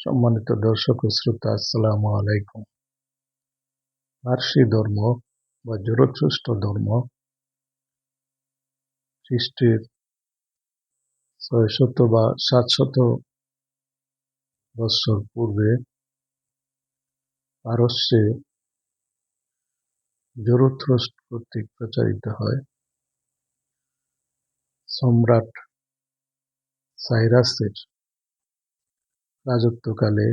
সম্মানিত দর্শক ও শ্রোতা, আসসালামু আলাইকুম। পারসি ধর্ম বা জরথুস্ট্র ধর্ম খ্রিস্টের ৬০০ বা ৭০০ বৎসর পূর্বে পারস্যে জরথুস্ট্র কর্তৃক প্রচারিত হয়। সম্রাট সাইরাসের রাজত্বকালে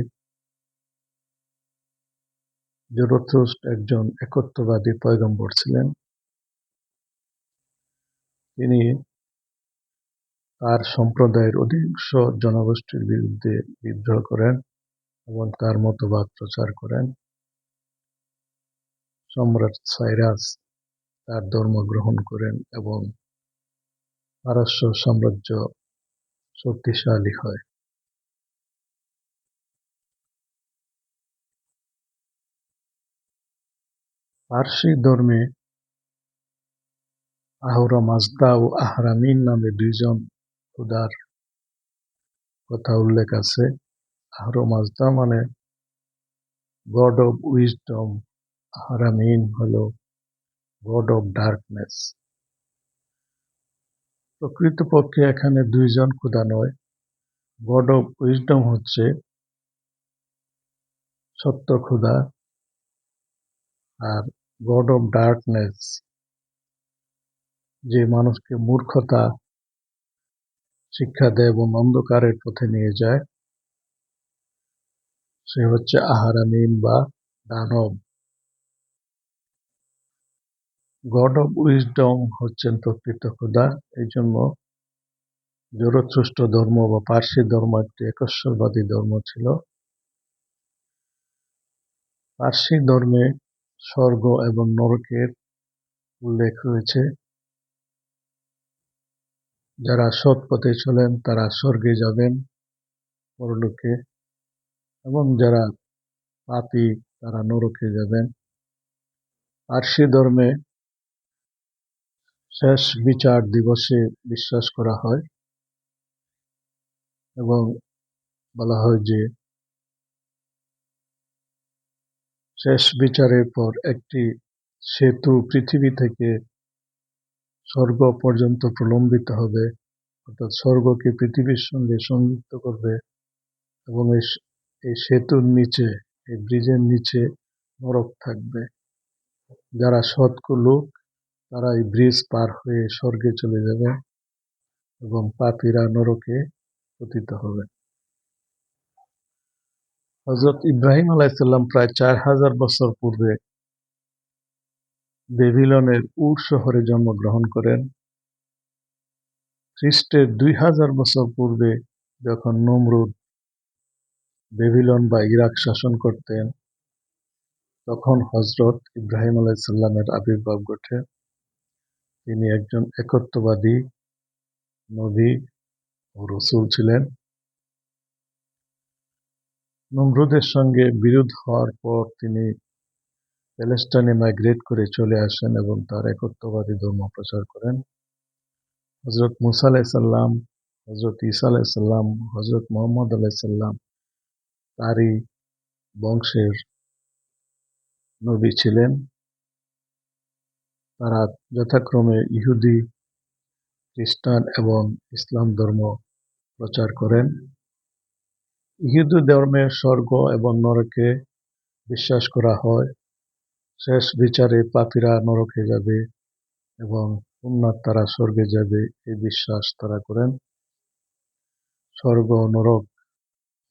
জরথুস্ট্র একজন একত্ববাদী পয়গম্বর ছিলেন। তিনি তার সম্প্রদায়ের অধিকাংশ জনগোষ্ঠীর বিরুদ্ধে বিদ্রোহ করেন এবং তার মতবাদ প্রচার করেন। সম্রাট সাইরাস তার ধর্ম গ্রহণ করেন এবং পারস্য সাম্রাজ্য শক্তিশালী হয়। পারসি ধর্মে আহরা মাজদা ও আহরামিন নামে দুইজন খোদার কথা উল্লেখ আছে। আহরা মাজদা মানে গড অব উইজডম, আহরামিন হলো গড অব ডার্কনেস। প্রকৃতপক্ষে এখানে দুইজন খোদা নয়। গড অব উইজডম হচ্ছে সত্য খোদা, আর গড অব ডার্কনেস যে মানুষকে মূর্খতা শিক্ষা দেয় এবং অন্ধকারের পথে নিয়ে যায়, সে হচ্ছে আহরামিন বা দানব। গড অব উইজডম হচ্ছেন প্রকৃত খোদা। এই জন্য জরথুস্ট্র ধর্ম বা পার্সি ধর্ম একটি একশ্বরবাদী ধর্ম ছিল। পার্সি ধর্মে স্বর্গ এবং নরকের উল্লেখ রয়েছে। যারা সৎ পথে চলেন তারা স্বর্গে যাবেন, পরলোকে, এবং যারা পাপী তারা নরকে যাবেন। পার্সি ধর্মে শেষ বিচার দিবসে বিশ্বাস করা হয় এবং বলা হয় যে শেষ বিচারের পর একটি সেতু পৃথিবী থেকে স্বর্গ পর্যন্ত প্রলম্বিত হবে, অর্থাৎ স্বর্গকে পৃথিবীর সঙ্গে সংযুক্ত করবে, এবং এই সেতুর নিচে, এই ব্রিজের নিচে নরক থাকবে। যারা সৎ লোক তারা এই ব্রিজ পার হয়ে স্বর্গে চলে যাবে এবং পাপীরা নরকে পতিত হবে। হযরত ইব্রাহিম আলাইহিসসালাম প্রায় ৪,০০০ বছর পূর্বে বেবিলনের উর শহরে জন্মগ্রহণ করেন। খ্রিস্টের ২,০০০ বছর পূর্বে যখন নমরুদ বেবিলন বা ইরাক শাসন করতেন, তখন হযরত ইব্রাহিম আলাইহিসসালামের আবির্ভাব ঘটে। তিনি একজন একত্ববাদী নবী ও রাসূল ছিলেন। নমরুদের সঙ্গে বিরোধ হওয়ার পর তিনি প্যালেস্টাইনে মাইগ্রেট করে চলে আসেন এবং তার একত্ববাদী ধর্ম প্রচার করেন। হযরত মুসা আলাইহিসসালাম, হযরত ঈসা আলাইহিসসালাম, হযরত মুহাম্মদ আলাইহিসসালাম তারই বংশের নবী ছিলেন। তারা যথাক্রমে ইহুদি, খ্রিস্টান এবং ইসলাম ধর্ম প্রচার করেন। ইহুদি ধর্মে স্বর্গ এবং নরকে বিশ্বাস করা হয়। শেষ বিচারে পাপীরা নরকে যাবে এবং পুণ্যাত্মারা স্বর্গে যাবে, এই বিশ্বাস তারা করেন। স্বর্গ নরক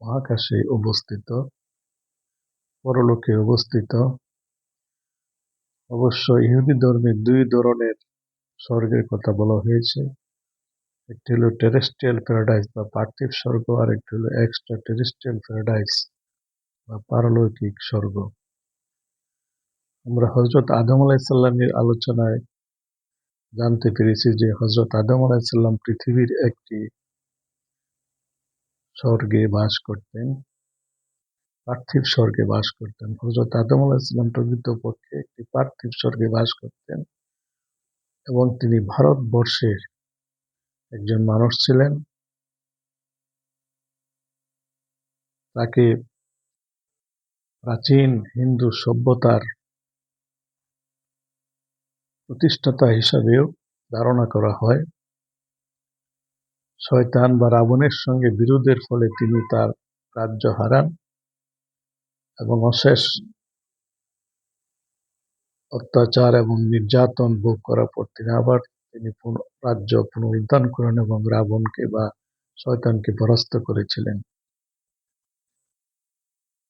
মহাকাশে অবস্থিত, পরলোকে অবস্থিত। অবশ্য ইহুদি ধর্মে দুই ধরনের স্বর্গের কথা বলা হয়েছে। একটি হলো টেরেস্ট্রিয়াল প্যারাডাইস বা পার্থিব স্বর্গ, আর একটি হলো এক্সট্রা টেরেস্ট্রিয়াল প্যারাডাইস বা পারলৌকিক স্বর্গ। আমরা হযরত আদম আলাইহিসসালামের আলোচনায় জানতে পেরেছি যে হযরত আদম আলাইহিসসালাম পৃথিবীর একটি স্বর্গে বাস করতেন, পার্থিব স্বর্গে বাস করতেন। হযরত আদম আলাইহিসসালাম প্রকৃতপক্ষে একটি পার্থিব স্বর্গে বাস করতেন এবং তিনি ভারতবর্ষের একজন মানুষ ছিলেন। তাকে প্রাচীন হিন্দু সভ্যতার প্রতিষ্ঠাতা হিসাবেও ধারণা করা হয়। শয়তান বা রাবণের সঙ্গে বিরোধের ফলে তিনি তার রাজ্য হারান এবং অশেষ অত্যাচার এবং নির্যাতন ভোগ করার পর তিনি রাজ্য পুনরুদ্ধার করেন এবং রাবণকে বা শয়তানকে পরাস্ত করেছিলেন।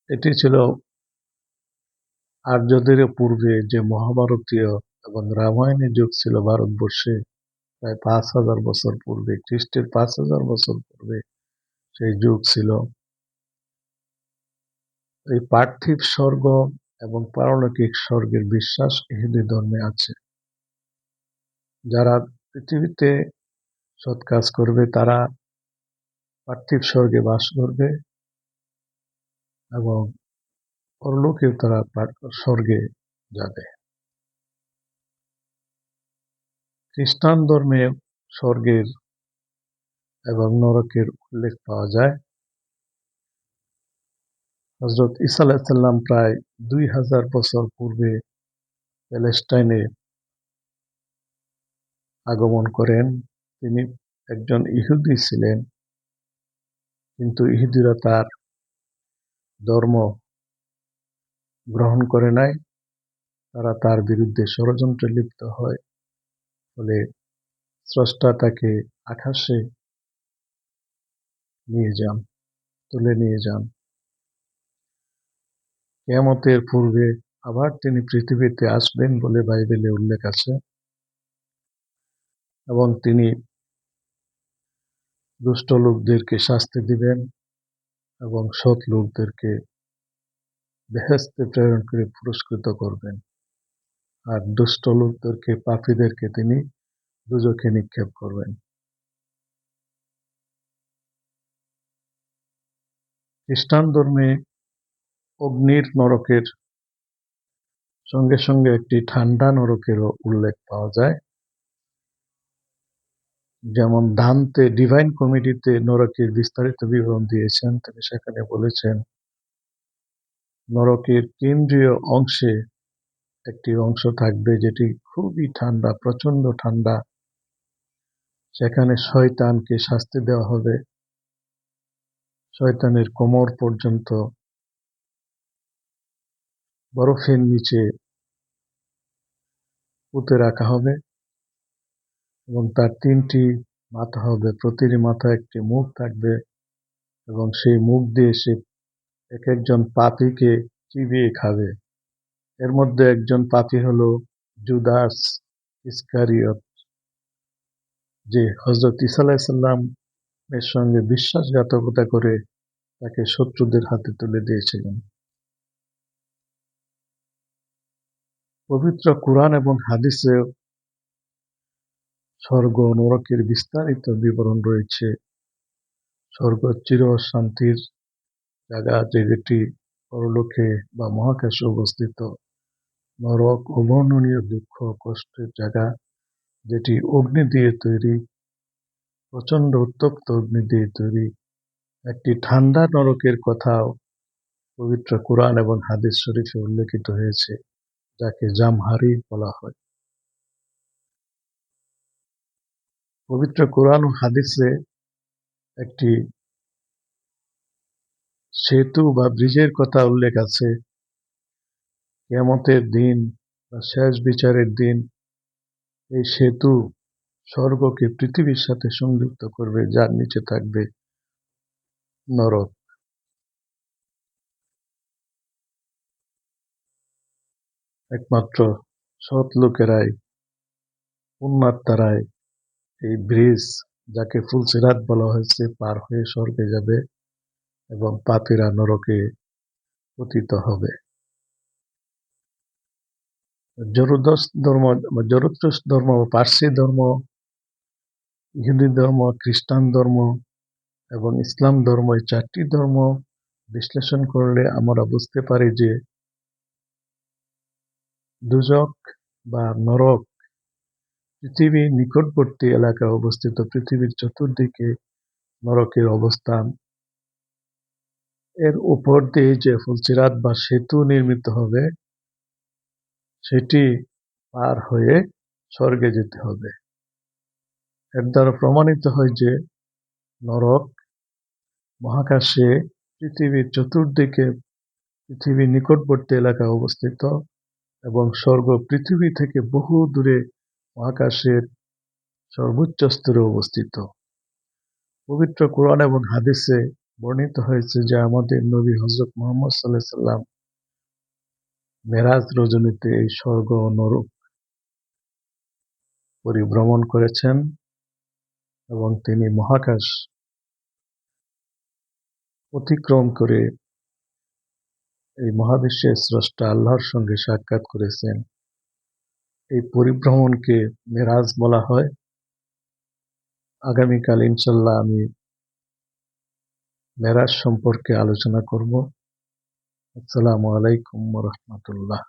এটি ছিল আর্যদের পূর্বে যে মহাভারতীয় এবং রামায়ণের যুগ ছিল ভারতবর্ষে প্রায় ৫,০০০ বছর পূর্বে, খ্রিস্টের ৫,০০০ বছর পূর্বে সেই যুগ ছিল। এই পার্থিব স্বর্গ এবং পারলৌকিক স্বর্গের বিশ্বাস ইহুদি ধর্মে আছে। যারা পৃথিবীতে সৎ কাজ করবে তারা পার্থিব স্বর্গে বাস করবে এবং পরলোকেও তারা স্বর্গে যাবে। খ্রিস্টান ধর্মে স্বর্গের এবং নরকের উল্লেখ পাওয়া যায়। হযরত ঈসা আলাইহিস সালাম প্রায় ২,০০০ বছর পূর্বে প্যালেস্টাইনে আগমন করেন। তিনি একজন ইহুদি ছিলেন, কিন্তু ইহুদিরা তার ধর্ম গ্রহণ করে নাই। তারা তার বিরুদ্ধে ষড়যন্ত্রে লিপ্ত হয়। ফলে স্রষ্টা তাকে আকাশে তুলে নিয়ে যান। কিয়ামতের পূর্বে আবার তিনি পৃথিবীতে আসবেন বলে বাইবেলে উল্লেখ আছে এবং তিনি দুষ্ট লোকদেরকে শাস্তি দিবেন এবং সৎ লোকদেরকে বেহেশতে প্রেরণ করে পুরস্কৃত করবেন। আর দুষ্ট লোকদেরকে, পাপীদেরকে তিনি দোজখে নিক্ষেপ করবেন। খ্রিস্টান ধর্মে অগ্নির নরকের সঙ্গে সঙ্গে একটি ঠান্ডা নরকেরও উল্লেখ পাওয়া যায়। যেমন দান্তে ডিভাইন কমেডিতে নরকের বিস্তারিত বিবরণ দিয়েছেন। তিনি সেখানে বলেছেন, নরকের কেন্দ্রীয় অংশে একটি অংশ থাকবে যেটি খুবই ঠান্ডা, প্রচন্ড ঠান্ডা। সেখানে শয়তানকে শাস্তি দেওয়া হবে। শয়তানের কোমর পর্যন্ত বরফের নিচে পুঁতে রাখা হবে এবং তার ৩টি মাথা হবে। প্রতিটি মাথায় একটি মুখ থাকবে এবং সেই মুখ দিয়ে সে এক একজন পাপীকে চিবিয়ে খাবে। এর মধ্যে একজন পাপী হলো জুদাস ইসকারিয়ত, যে হযরত ঈসা আলাইহিস সালামের সঙ্গে বিশ্বাসঘাতকতা করে তাকে শত্রুদের হাতে তুলে দিয়েছিলেন। পবিত্র কুরআন এবং হাদিসে স্বর্গ ও নরকের বিস্তারিত বিবরণ রয়েছে। স্বর্গ চির শান্তির জায়গা, যেটি পরলোকে বা মহাকাশে অবস্থিত। নরক অবর্ণনীয় দুঃখ কষ্টের জায়গা, যেটি অগ্নি দিয়ে তৈরি, প্রচন্ড উত্তপ্ত অগ্নি দিয়ে তৈরি। একটি ঠান্ডা নরকের কথাও পবিত্র কুরআন এবং হাদিস শরীফে উল্লেখিত হয়েছে, যাকে জামহারিম বলা হয়। পবিত্র কুরআন ও হাদিসে একটি সেতু বা ব্রিজের কথা উল্লেখ আছে। কিয়ামতের দিন বা শেষ বিচারের দিন এই সেতু স্বর্গকে পৃথিবীর সাথে সংযুক্ত করবে, যার নিচে থাকবে নরক। একমাত্র সৎ লোকেরাই, পুণ্যাত্মারাই এই ব্রিজ, যাকে ফুলসিরাত বলা হয়েছে, পার হয়ে স্বর্গে যাবে এবং পাপীরা নরকে পতিত হবে। জরুদ্রুস ধর্ম, পার্সি ধর্ম, ইহুদি ধর্ম, খ্রিস্টান ধর্ম এবং ইসলাম ধর্ম, এই 4টি ধর্ম বিশ্লেষণ করলে আমরা বুঝতে পারি যে দুজক বা নরক পৃথিবীর নিকটবর্তী এলাকায় অবস্থিত। পৃথিবীর চতুর্দিকে নরকের অবস্থান। এর উপর দিয়ে যে ফুলসিরাত বা সেতু নির্মিত হবে সেটি পার হয়ে স্বর্গে যেতে হবে। এর দ্বারা প্রমাণিত হয় যে নরক মহাকাশে পৃথিবীর চতুর্দিকে পৃথিবীর নিকটবর্তী এলাকায় অবস্থিত এবং স্বর্গ পৃথিবী থেকে বহু দূরে মহাকাশের সর্বোচ্চ স্তরে অবস্থিত। পবিত্র কোরআন এবং হাদিসে বর্ণিত হয়েছে যে আমাদের নবী হযরত মুহাম্মদ সাল্লাল্লাহু আলাইহি সাল্লাম মেরাজ রজনীতে এই স্বর্গ ও নরক পরিভ্রমণ করেছেন এবং তিনি মহাকাশ অতিক্রম করে এই মহাবিশ্বের স্রষ্টা আল্লাহর সঙ্গে সাক্ষাৎ করেছেন। এই পরিভ্রমণকে মেরাজ বলা হয়। আগামীকাল ইনশাল্লাহ আমি মেরাজ সম্পর্কে আলোচনা করব। আসসালামু আলাইকুম ওয়া রাহমাতুল্লাহ।